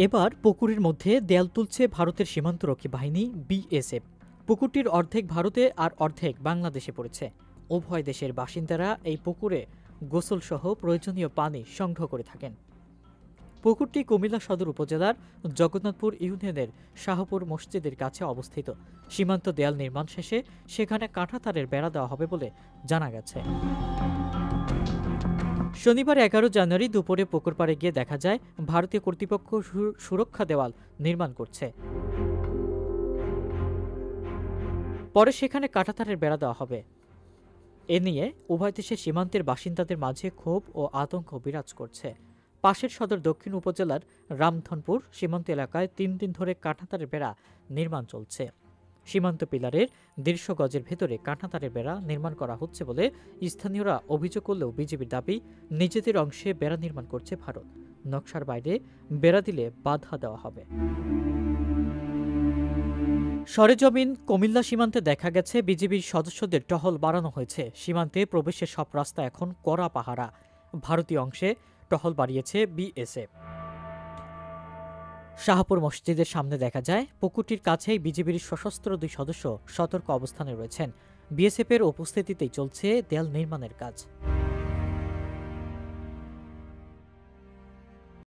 এবার পুকুরের মধ্যে দেয়াল তুলছে ভারতের সীমান্তরক্ষী বাহিনী বিএসএফ। পুকুরটির অর্ধেক ভারতে আর অর্ধেক বাংলাদেশে পড়েছে। উভয় দেশের বাসিন্দারা এই পুকুরে গোসলসহ প্রয়োজনীয় পানি সংগ্রহ করে থাকেন। পুকুরটি কুমিল্লা সদর উপজেলার জগন্নাথপুর ইউনিয়নের শাহপুর মসজিদের কাছে অবস্থিত। সীমান্ত দেয়াল নির্মাণ শেষে সেখানে কাঁটাতারের বেড়া দেওয়া হবে বলে জানা গেছে। শনিবার 11 জানুয়ারি দুপুরে পুকুর পাড়ে গিয়ে দেখা যায় ভারতীয় কর্তৃপক্ষ সুরক্ষা দেওয়াল নির্মাণ করছে। পরে সেখানে কাঁটাতারের বেড়া দেওয়া হবে। এ নিয়ে উভয় দেশের সীমান্তের বাসিন্দাদের মাঝে ক্ষোভ ও আতঙ্ক বিরাজ করছে। পাশের সদর দক্ষিণ উপজেলার রামধনপুর সীমান্ত এলাকায় 3 দিন ধরে কাঁটাতারের বেড়া নির্মাণ চলছে। সীমান্ত পিলারের 150 গজের ভেতরে কাঁটাতারের বেড়া নির্মাণ করা হচ্ছে বলে স্থানীয়রা অভিযোগ করলেও বিজেপির দাবি, নিজেদের অংশে বেড়া নির্মাণ করছে ভারত। নকশার বাইরে বেড়া দিলে বাধা দেওয়া হবে। সরেজমিন কুমিল্লা সীমান্তে দেখা গেছে বিজিবির সদস্যদের টহল বাড়ানো হয়েছে। সীমান্তে প্রবেশের সব রাস্তা এখন কড়া পাহারা। ভারতীয় অংশে টহল বাড়িয়েছে বিএসএফ। শাহপুর মসজিদের সামনে দেখা যায় পুকুরটির কাছেই বিজিবির সশস্ত্র 2 সদস্য সতর্ক অবস্থানে রয়েছেন। বিএসএফের উপস্থিতিতেই চলছে দেয়াল নির্মাণের কাজ।